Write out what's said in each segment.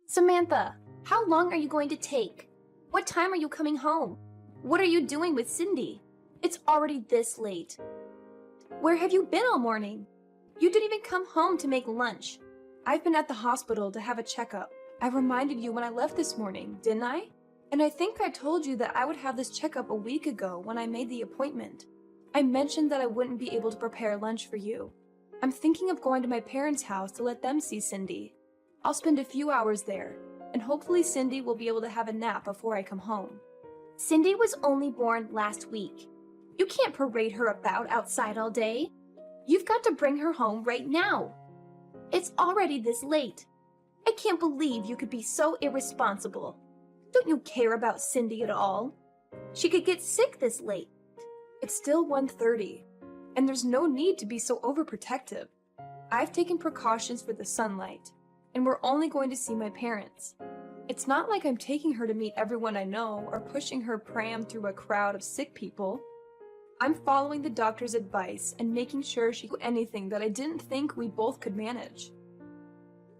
Samantha, how long are you going to take? What time are you coming home? What are you doing with Cindy? It's already this late. Where have you been all morning? You didn't even come home to make lunch. I've been at the hospital to have a checkup. I reminded you when I left this morning, didn't I? And I think I told you that I would have this checkup a week ago when I made the appointment. I mentioned that I wouldn't be able to prepare lunch for you. I'm thinking of going to my parents' house to let them see Cindy. I'll spend a few hours there, and hopefully Cindy will be able to have a nap before I come home. Cindy was only born last week. You can't parade her about outside all day. You've got to bring her home right now. It's already this late. I can't believe you could be so irresponsible. Don't you care about Cindy at all? She could get sick this late. It's still 1:30, and there's no need to be so overprotective. I've taken precautions for the sunlight, and we're only going to see my parents. It's not like I'm taking her to meet everyone I know or pushing her pram through a crowd of sick people. I'm following the doctor's advice and making sure she can do anything that I didn't think we both could manage.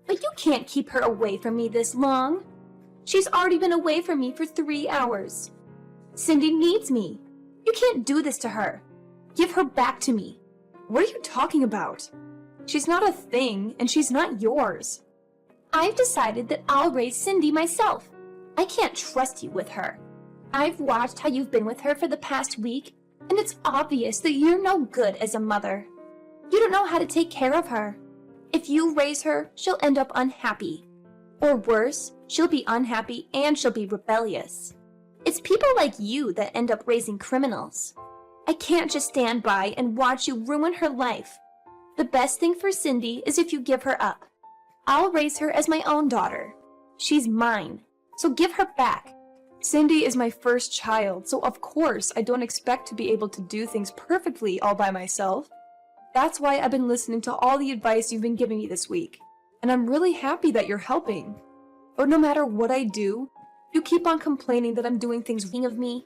But you can't keep her away from me this long. She's already been away from me for 3 hours. Cindy needs me. You can't do this to her. Give her back to me. What are you talking about? She's not a thing, and she's not yours. I've decided that I'll raise Cindy myself. I can't trust you with her. I've watched how you've been with her for the past week, and it's obvious that you're no good as a mother. You don't know how to take care of her. If you raise her, she'll end up unhappy. Or worse, she'll be unhappy and she'll be rebellious. It's people like you that end up raising criminals. I can't just stand by and watch you ruin her life. The best thing for Cindy is if you give her up. I'll raise her as my own daughter. She's mine, so give her back. Cindy is my first child, so of course I don't expect to be able to do things perfectly all by myself. That's why I've been listening to all the advice you've been giving me this week, and I'm really happy that you're helping. But no matter what I do, you keep on complaining that I'm doing things wrong of me.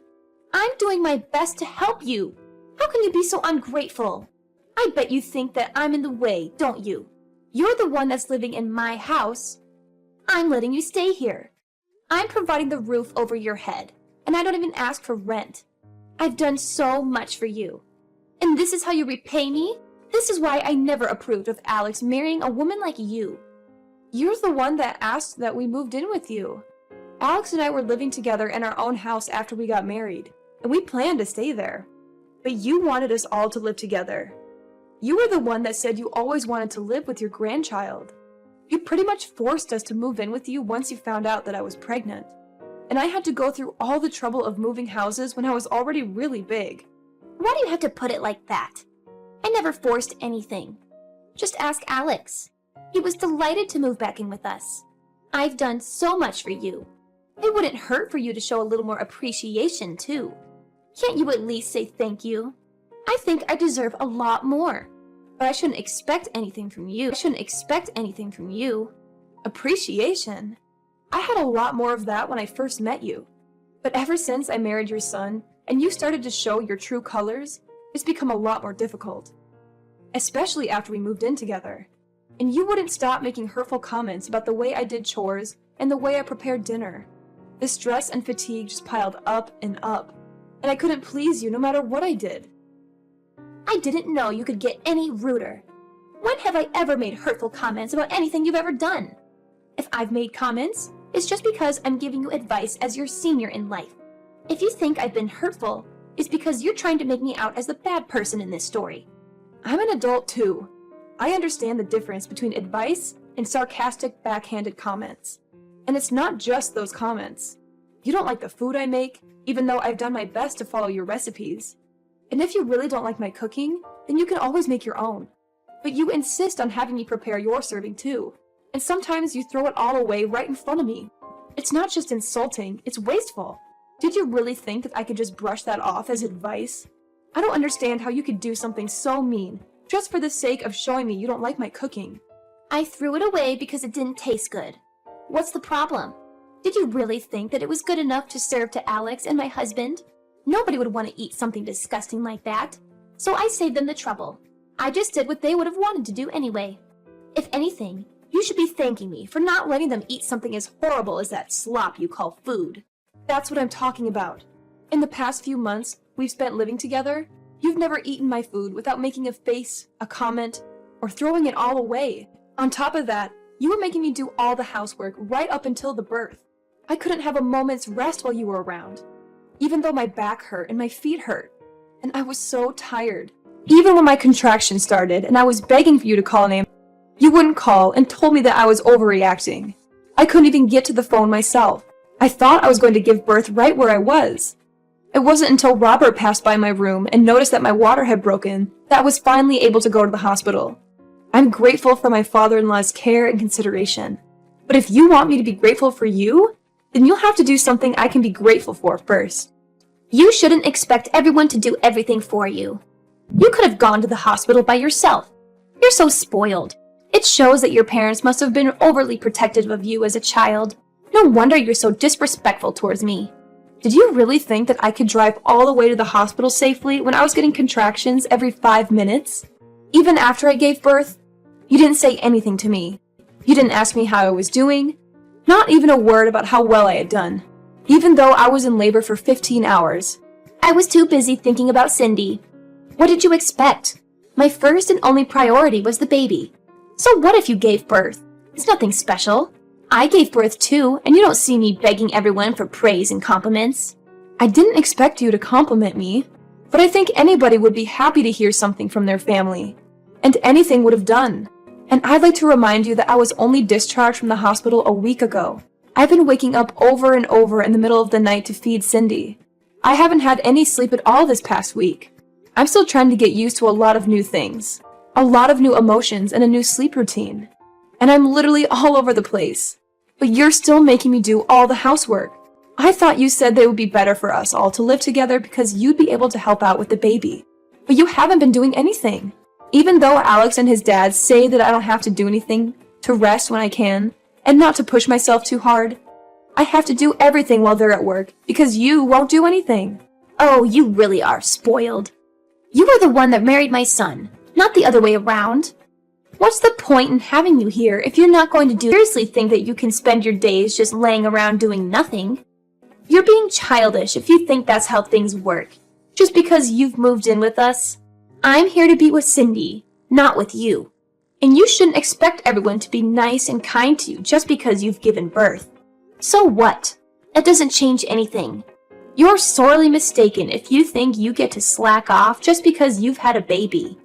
I'm doing my best to help you. How can you be so ungrateful? I bet you think that I'm in the way, don't you? You're the one that's living in my house. I'm letting you stay here. I'm providing the roof over your head, and I don't even ask for rent. I've done so much for you. And this is how you repay me? This is why I never approved of Alex marrying a woman like you. You're the one that asked that we moved in with you. Alex and I were living together in our own house after we got married, and we planned to stay there. But you wanted us all to live together. You were the one that said you always wanted to live with your grandchild. You pretty much forced us to move in with you once you found out that I was pregnant. And I had to go through all the trouble of moving houses when I was already really big. Why do you have to put it like that? I never forced anything. Just ask Alex. He was delighted to move back in with us. I've done so much for you. It wouldn't hurt for you to show a little more appreciation, too. Can't you at least say thank you? I think I deserve a lot more. But I shouldn't expect anything from you. Appreciation? I had a lot more of that when I first met you. But ever since I married your son, and you started to show your true colors, it's become a lot more difficult. Especially after we moved in together. And you wouldn't stop making hurtful comments about the way I did chores and the way I prepared dinner. The stress and fatigue just piled up, and I couldn't please you no matter what I did. I didn't know you could get any ruder. When have I ever made hurtful comments about anything you've ever done? If I've made comments, it's just because I'm giving you advice as your senior in life. If you think I've been hurtful, it's because you're trying to make me out as the bad person in this story. I'm an adult too. I understand the difference between advice and sarcastic, backhanded comments. And it's not just those comments. You don't like the food I make, even though I've done my best to follow your recipes. And if you really don't like my cooking, then you can always make your own. But you insist on having me prepare your serving too. And sometimes you throw it all away right in front of me. It's not just insulting, it's wasteful. Did you really think that I could just brush that off as advice? I don't understand how you could do something so mean, just for the sake of showing me you don't like my cooking. I threw it away because it didn't taste good. What's the problem? Did you really think that it was good enough to serve to Alex and my husband? Nobody would want to eat something disgusting like that. So I saved them the trouble. I just did what they would have wanted to do anyway. If anything, you You should be thanking me for not letting them eat something as horrible as that slop you call food. That's what I'm talking about. In the past few months we've spent living together, you've never eaten my food without making a face, a comment, or throwing it all away. On top of that, you were making me do all the housework right up until the birth. I couldn't have a moment's rest while you were around, even though my back hurt and my feet hurt, and I was so tired. Even when my contractions started and I was begging for you to call an ambulance, you wouldn't call and told me that I was overreacting. I couldn't even get to the phone myself. I thought I was going to give birth right where I was. It wasn't until Robert passed by my room and noticed that my water had broken that I was finally able to go to the hospital. I'm grateful for my father-in-law's care and consideration. But if you want me to be grateful for you, then you'll have to do something I can be grateful for first. You shouldn't expect everyone to do everything for you. You could have gone to the hospital by yourself. You're so spoiled. It shows that your parents must have been overly protective of you as a child. No wonder you're so disrespectful towards me. Did you really think that I could drive all the way to the hospital safely when I was getting contractions every 5 minutes? Even after I gave birth? You didn't say anything to me. You didn't ask me how I was doing. Not even a word about how well I had done. Even though I was in labor for 15 hours. I was too busy thinking about Cindy. What did you expect? My first and only priority was the baby. So what if you gave birth? It's nothing special. I gave birth too, and you don't see me begging everyone for praise and compliments. I didn't expect you to compliment me, but I think anybody would be happy to hear something from their family. And anything would have done. And I'd like to remind you that I was only discharged from the hospital a week ago. I've been waking up over and over in the middle of the night to feed Cindy. I haven't had any sleep at all this past week. I'm still trying to get used to a lot of new things. A lot of new emotions and a new sleep routine. And I'm literally all over the place. But you're still making me do all the housework. I thought you said that it would be better for us all to live together because you'd be able to help out with the baby. But you haven't been doing anything. Even though Alex and his dad say that I don't have to do anything, to rest when I can, and not to push myself too hard, I have to do everything while they're at work because you won't do anything. Oh, you really are spoiled. You are the one that married my son, not the other way around. What's the point in having you here if you're not going to seriously think that you can spend your days just laying around doing nothing? You're being childish if you think that's how things work, just because you've moved in with us. I'm here to be with Cindy, not with you. And you shouldn't expect everyone to be nice and kind to you just because you've given birth. So what? That doesn't change anything. You're sorely mistaken if you think you get to slack off just because you've had a baby.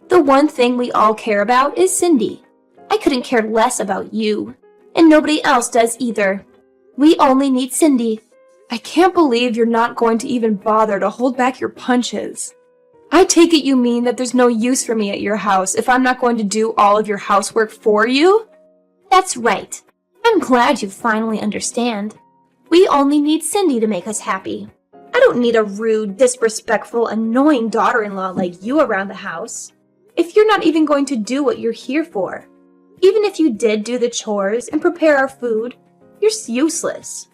The one thing we all care about is Cindy. I couldn't care less about you, and nobody else does either. We only need Cindy. I can't believe you're not going to even bother to hold back your punches. I take it you mean that there's no use for me at your house if I'm not going to do all of your housework for you? That's right. I'm glad you finally understand. We only need Cindy to make us happy. I don't need a rude, disrespectful, annoying daughter-in-law like you around the house. If you're not even going to do what you're here for. Even if you did do the chores and prepare our food, you're useless.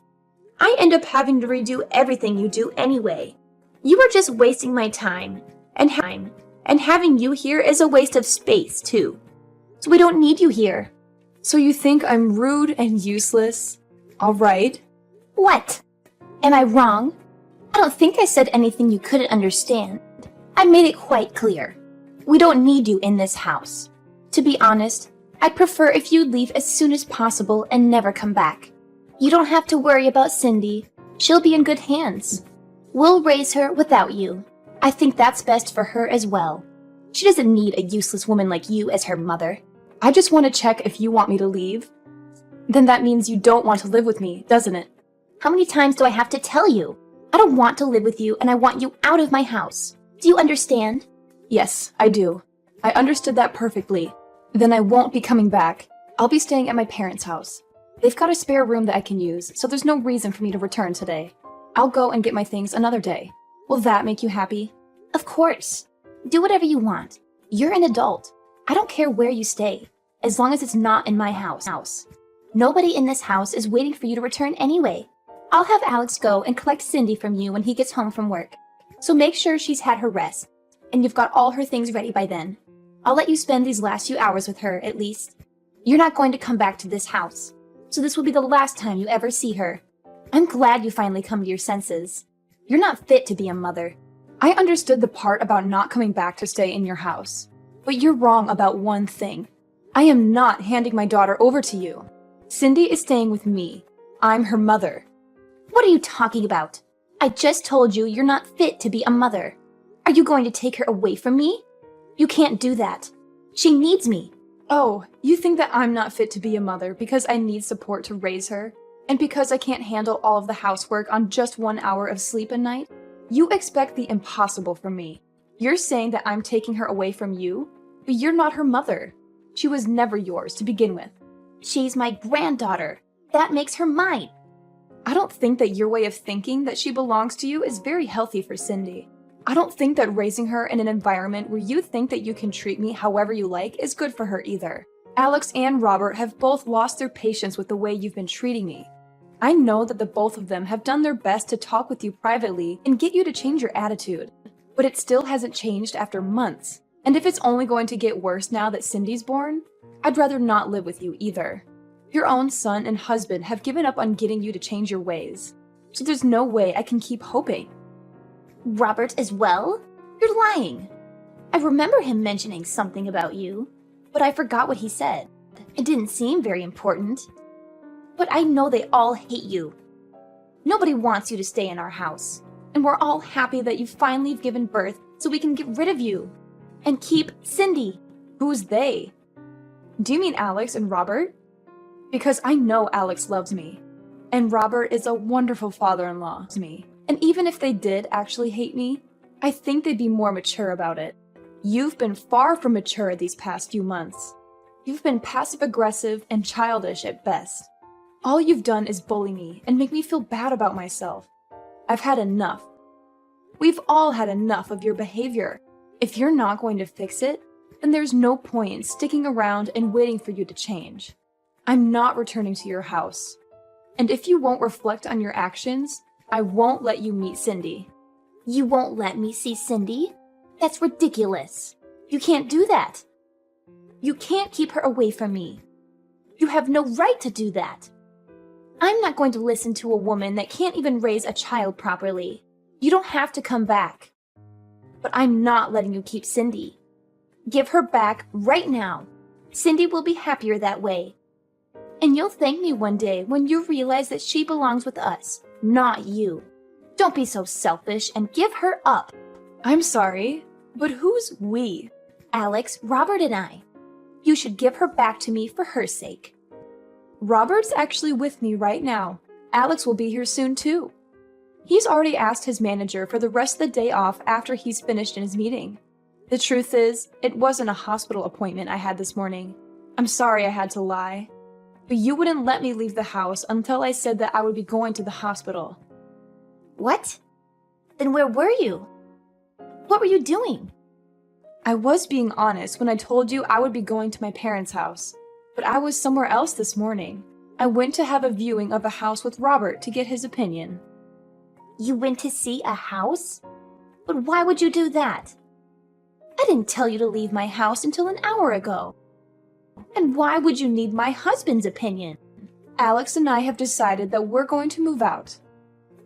I end up having to redo everything you do anyway. You are just wasting my time. And having you here is a waste of space, too. So we don't need you here. So you think I'm rude and useless? All right. What? Am I wrong? I don't think I said anything you couldn't understand. I made it quite clear. We don't need you in this house. To be honest, I'd prefer if you'd leave as soon as possible and never come back. You don't have to worry about Cindy. She'll be in good hands. We'll raise her without you. I think that's best for her as well. She doesn't need a useless woman like you as her mother. I just want to check if you want me to leave. Then that means you don't want to live with me, doesn't it? How many times do I have to tell you? I don't want to live with you and I want you out of my house. Do you understand? Yes, I do. I understood that perfectly. Then I won't be coming back. I'll be staying at my parents' house. They've got a spare room that I can use, so there's no reason for me to return today. I'll go and get my things another day. Will that make you happy? Of course. Do whatever you want. You're an adult. I don't care where you stay, as long as it's not in my house. Nobody in this house is waiting for you to return anyway. I'll have Alex go and collect Cindy from you when he gets home from work. So make sure she's had her rest, and you've got all her things ready by then. I'll let you spend these last few hours with her, at least. You're not going to come back to this house, so this will be the last time you ever see her. I'm glad you finally come to your senses. You're not fit to be a mother. I understood the part about not coming back to stay in your house, but you're wrong about one thing. I am not handing my daughter over to you. Cindy is staying with me. I'm her mother. What are you talking about? I just told you you're not fit to be a mother. Are you going to take her away from me? You can't do that. She needs me. Oh, you think that I'm not fit to be a mother because I need support to raise her? And because I can't handle all of the housework on just 1 hour of sleep a night? You expect the impossible from me. You're saying that I'm taking her away from you, but you're not her mother. She was never yours to begin with. She's my granddaughter. That makes her mine. I don't think that your way of thinking that she belongs to you is very healthy for Cindy. I don't think that raising her in an environment where you think that you can treat me however you like is good for her either. Alex and Robert have both lost their patience with the way you've been treating me. I know that the both of them have done their best to talk with you privately and get you to change your attitude, but it still hasn't changed after months. And if it's only going to get worse now that Cindy's born, I'd rather not live with you either. Your own son and husband have given up on getting you to change your ways, so there's no way I can keep hoping. Robert as well? You're lying. I remember him mentioning something about you, but I forgot what he said. It didn't seem very important. But I know they all hate you. Nobody wants you to stay in our house, and we're all happy that you finally have given birth so we can get rid of you and keep Cindy. Who's they? Do you mean Alex and Robert? Because I know Alex loves me, and Robert is a wonderful father-in-law to me. And even if they did actually hate me, I think they'd be more mature about it. You've been far from mature these past few months. You've been passive-aggressive and childish at best. All you've done is bully me and make me feel bad about myself. I've had enough. We've all had enough of your behavior. If you're not going to fix it, then there's no point in sticking around and waiting for you to change. I'm not returning to your house. And if you won't reflect on your actions, I won't let you meet Cindy. You won't let me see Cindy? That's ridiculous. You can't do that. You can't keep her away from me. You have no right to do that. I'm not going to listen to a woman that can't even raise a child properly. You don't have to come back. But I'm not letting you keep Cindy. Give her back right now. Cindy will be happier that way. And you'll thank me one day when you realize that she belongs with us, not you. Don't be so selfish and give her up. I'm sorry, but who's we? Alex, Robert, and I. You should give her back to me for her sake. Robert's actually with me right now. Alex will be here soon too. He's already asked his manager for the rest of the day off after he's finished in his meeting. The truth is, it wasn't a hospital appointment I had this morning. I'm sorry I had to lie. But you wouldn't let me leave the house until I said that I would be going to the hospital. What? Then where were you? What were you doing? I was being honest when I told you I would be going to my parents' house, but I was somewhere else this morning. I went to have a viewing of a house with Robert to get his opinion. You went to see a house? But why would you do that? I didn't tell you to leave my house until an hour ago. And why would you need my husband's opinion? Alex and I have decided that we're going to move out.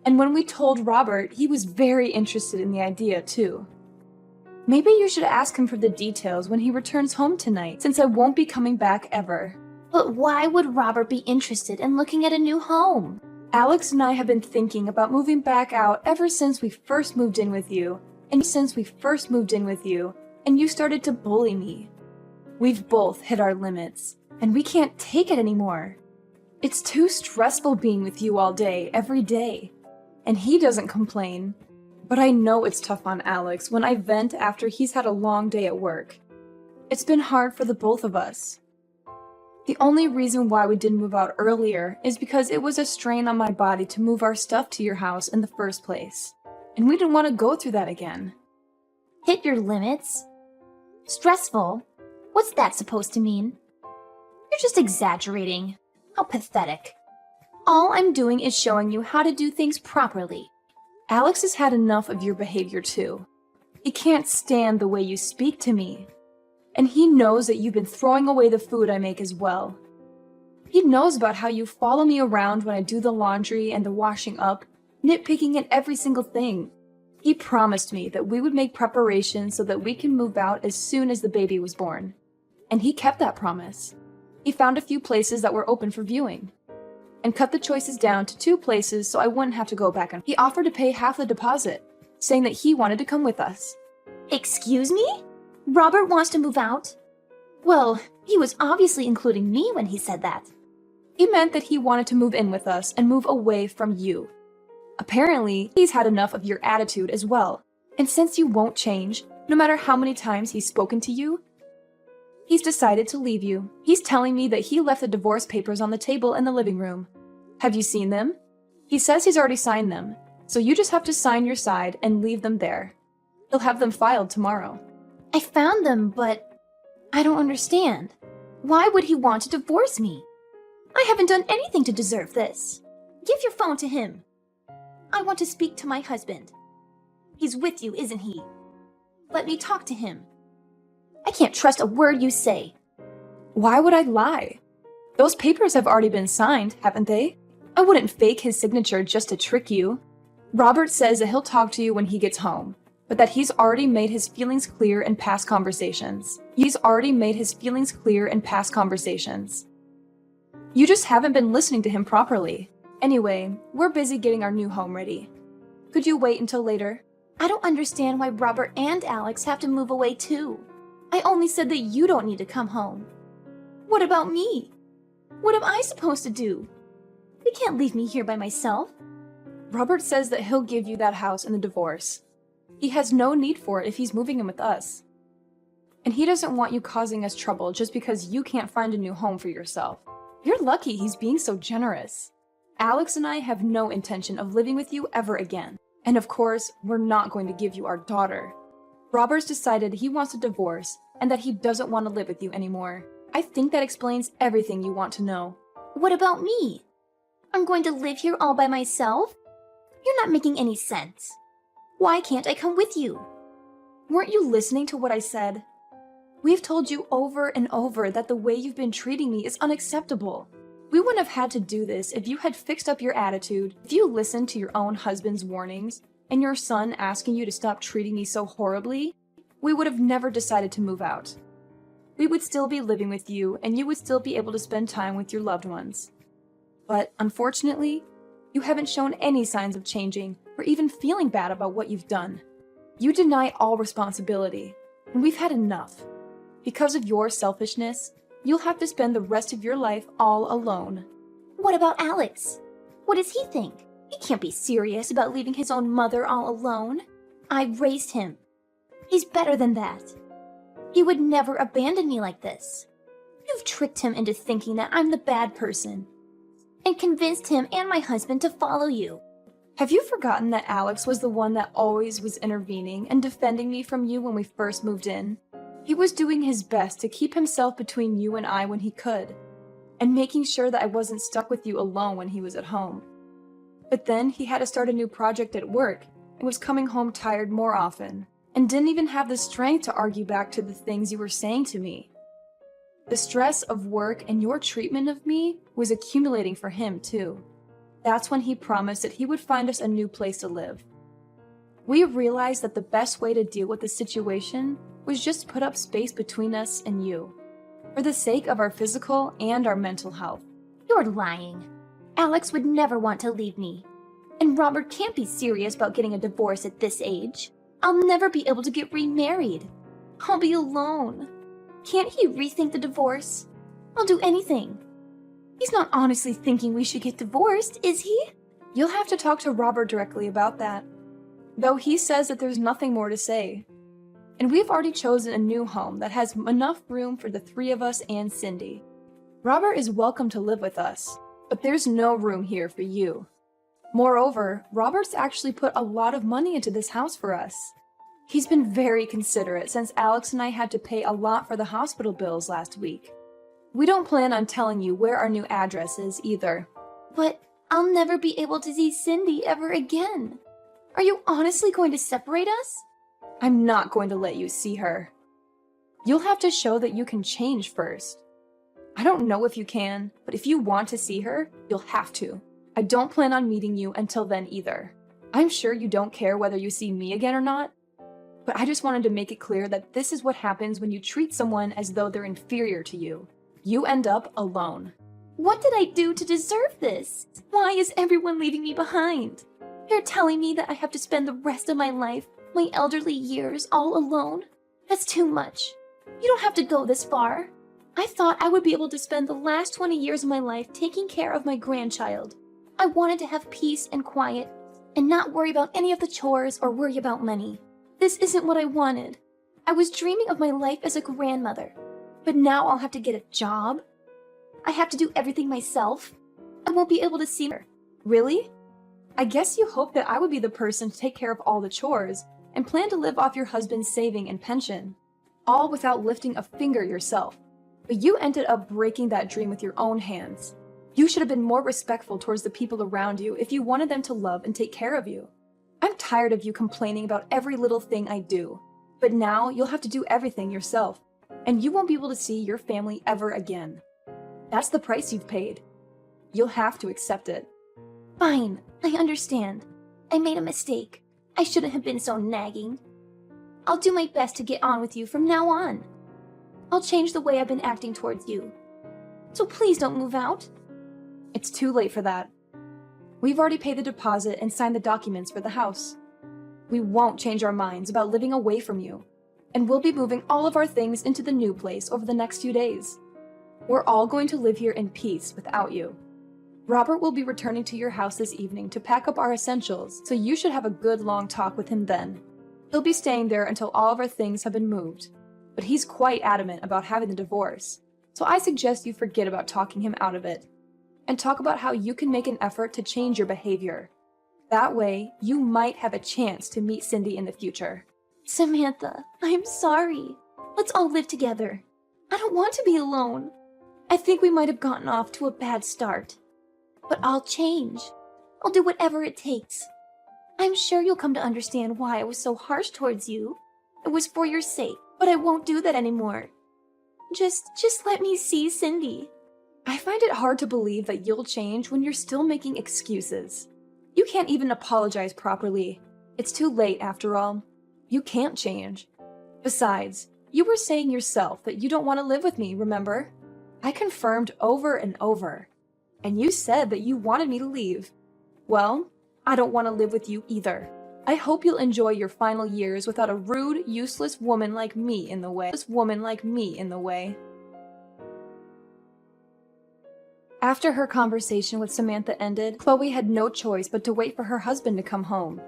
And when we told Robert, he was very interested in the idea too. Maybe you should ask him for the details when he returns home tonight, since I won't be coming back ever. But why would Robert be interested in looking at a new home? Alex and I have been thinking about moving back out ever since we first moved in with you, and you started to bully me. We've both hit our limits, and we can't take it anymore. It's too stressful being with you all day, every day. And he doesn't complain. But I know it's tough on Alex when I vent after he's had a long day at work. It's been hard for the both of us. The only reason why we didn't move out earlier is because it was a strain on my body to move our stuff to your house in the first place. And we didn't want to go through that again. Hit your limits? Stressful? What's that supposed to mean? You're just exaggerating. How pathetic. All I'm doing is showing you how to do things properly. Alex has had enough of your behavior too. He can't stand the way you speak to me. And he knows that you've been throwing away the food I make as well. He knows about how you follow me around when I do the laundry and the washing up, nitpicking at every single thing. He promised me that we would make preparations so that we can move out as soon as the baby was born. And he kept that promise. He found a few places that were open for viewing and cut the choices down to 2 places so I wouldn't have to go back. He offered to pay half the deposit, saying that he wanted to come with us. Excuse me? Robert wants to move out? Well, he was obviously including me when he said that. He meant that he wanted to move in with us and move away from you. Apparently, he's had enough of your attitude as well. And since you won't change, no matter how many times he's spoken to you, he's decided to leave you. He's telling me that he left the divorce papers on the table in the living room. Have you seen them? He says he's already signed them, so you just have to sign your side and leave them there. He'll have them filed tomorrow. I found them, but I don't understand. Why would he want to divorce me? I haven't done anything to deserve this. Give your phone to him. I want to speak to my husband. He's with you, isn't he? Let me talk to him. I can't trust a word you say. Why would I lie? Those papers have already been signed, haven't they? I wouldn't fake his signature just to trick you. Robert says that he'll talk to you when he gets home, but that he's already made his feelings clear in past conversations. You just haven't been listening to him properly. Anyway, we're busy getting our new home ready. Could you wait until later? I don't understand why Robert and Alex have to move away too. I only said that you don't need to come home. What about me? What am I supposed to do? You can't leave me here by myself. Robert says that he'll give you that house in the divorce. He has no need for it if he's moving in with us. And he doesn't want you causing us trouble just because you can't find a new home for yourself. You're lucky he's being so generous. Alex and I have no intention of living with you ever again. And of course, we're not going to give you our daughter. Robert's decided he wants a divorce and that he doesn't want to live with you anymore. I think that explains everything you want to know. What about me? I'm going to live here all by myself? You're not making any sense. Why can't I come with you? Weren't you listening to what I said? We've told you over and over that the way you've been treating me is unacceptable. We wouldn't have had to do this if you had fixed up your attitude, if you listened to your own husband's warnings, and your son asking you to stop treating me so horribly. We would have never decided to move out. We would still be living with you, and you would still be able to spend time with your loved ones. But unfortunately, you haven't shown any signs of changing or even feeling bad about what you've done. You deny all responsibility, and we've had enough. Because of your selfishness, you'll have to spend the rest of your life all alone. What about Alex? What does he think? He can't be serious about leaving his own mother all alone. I raised him. He's better than that. He would never abandon me like this. You've tricked him into thinking that I'm the bad person and convinced him and my husband to follow you. Have you forgotten that Alex was the one that always was intervening and defending me from you when we first moved in? He was doing his best to keep himself between you and I when he could, and making sure that I wasn't stuck with you alone when he was at home. But then he had to start a new project at work and was coming home tired more often, and didn't even have the strength to argue back to the things you were saying to me. The stress of work and your treatment of me was accumulating for him too. That's when he promised that he would find us a new place to live. We realized that the best way to deal with the situation was just put up space between us and you, for the sake of our physical and our mental health. You're lying. Alex would never want to leave me. And Robert can't be serious about getting a divorce at this age. I'll never be able to get remarried. I'll be alone. Can't he rethink the divorce? I'll do anything. He's not honestly thinking we should get divorced, is he? You'll have to talk to Robert directly about that, though he says that there's nothing more to say. And we've already chosen a new home that has enough room for the 3 of us and Cindy. Robert is welcome to live with us, but there's no room here for you. Moreover, Robert's actually put a lot of money into this house for us. He's been very considerate since Alex and I had to pay a lot for the hospital bills last week. We don't plan on telling you where our new address is either. But I'll never be able to see Cindy ever again. Are you honestly going to separate us? I'm not going to let you see her. You'll have to show that you can change first. I don't know if you can, but if you want to see her, you'll have to. I don't plan on meeting you until then either. I'm sure you don't care whether you see me again or not, but I just wanted to make it clear that this is what happens when you treat someone as though they're inferior to you. You end up alone. What did I do to deserve this? Why is everyone leaving me behind? You're telling me that I have to spend the rest of my life, my elderly years, all alone? That's too much. You don't have to go this far. I thought I would be able to spend the last 20 years of my life taking care of my grandchild. I wanted to have peace and quiet, and not worry about any of the chores or worry about money. This isn't what I wanted. I was dreaming of my life as a grandmother, but now I'll have to get a job. I have to do everything myself. I won't be able to see her. Really? I guess you hoped that I would be the person to take care of all the chores and plan to live off your husband's saving and pension, all without lifting a finger yourself. But you ended up breaking that dream with your own hands. You should have been more respectful towards the people around you if you wanted them to love and take care of you. I'm tired of you complaining about every little thing I do, but now you'll have to do everything yourself, and you won't be able to see your family ever again. That's the price you've paid. You'll have to accept it. Fine, I understand. I made a mistake. I shouldn't have been so nagging. I'll do my best to get on with you from now on. I'll change the way I've been acting towards you. So please don't move out. It's too late for that. We've already paid the deposit and signed the documents for the house. We won't change our minds about living away from you, and we'll be moving all of our things into the new place over the next few days. We're all going to live here in peace without you. Robert will be returning to your house this evening to pack up our essentials, so you should have a good long talk with him then. He'll be staying there until all of our things have been moved, but he's quite adamant about having the divorce, so I suggest you forget about talking him out of it, and talk about how you can make an effort to change your behavior. That way, you might have a chance to meet Cindy in the future. Samantha, I'm sorry. Let's all live together. I don't want to be alone. I think we might have gotten off to a bad start. But I'll change. I'll do whatever it takes. I'm sure you'll come to understand why I was so harsh towards you. It was for your sake, but I won't do that anymore. Just let me see Cindy. I find it hard to believe that you'll change when you're still making excuses. You can't even apologize properly. It's too late after all. You can't change. Besides, you were saying yourself that you don't want to live with me, remember? I confirmed over and over. And you said that you wanted me to leave. Well, I don't want to live with you either. I hope you'll enjoy your final years without a rude, useless woman like me in the way. After her conversation with Samantha ended, Chloe had no choice but to wait for her husband to come home.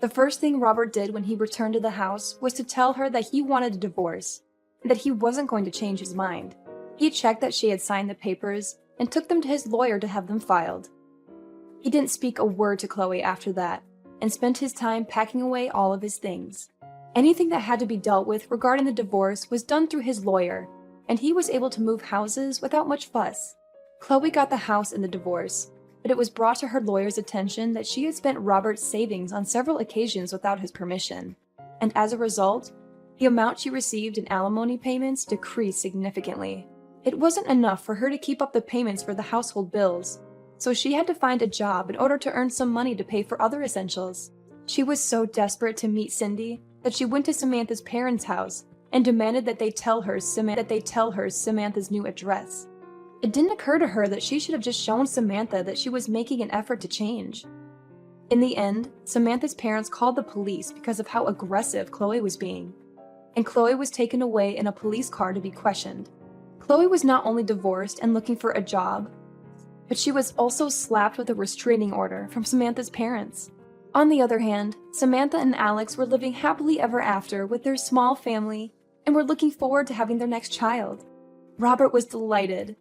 The first thing Robert did when he returned to the house was to tell her that he wanted a divorce, and that he wasn't going to change his mind. He checked that she had signed the papers and took them to his lawyer to have them filed. He didn't speak a word to Chloe after that, and spent his time packing away all of his things. Anything that had to be dealt with regarding the divorce was done through his lawyer, and he was able to move houses without much fuss. Chloe got the house in the divorce, but it was brought to her lawyer's attention that she had spent Robert's savings on several occasions without his permission, and as a result, the amount she received in alimony payments decreased significantly. It wasn't enough for her to keep up the payments for the household bills, so she had to find a job in order to earn some money to pay for other essentials. She was so desperate to meet Cindy that she went to Samantha's parents' house and demanded that they tell her Samantha's new address. It didn't occur to her that she should have just shown Samantha that she was making an effort to change. In the end, Samantha's parents called the police because of how aggressive Chloe was being, and Chloe was taken away in a police car to be questioned. Chloe was not only divorced and looking for a job, but she was also slapped with a restraining order from Samantha's parents. On the other hand, Samantha and Alex were living happily ever after with their small family and were looking forward to having their next child. Robert was delighted,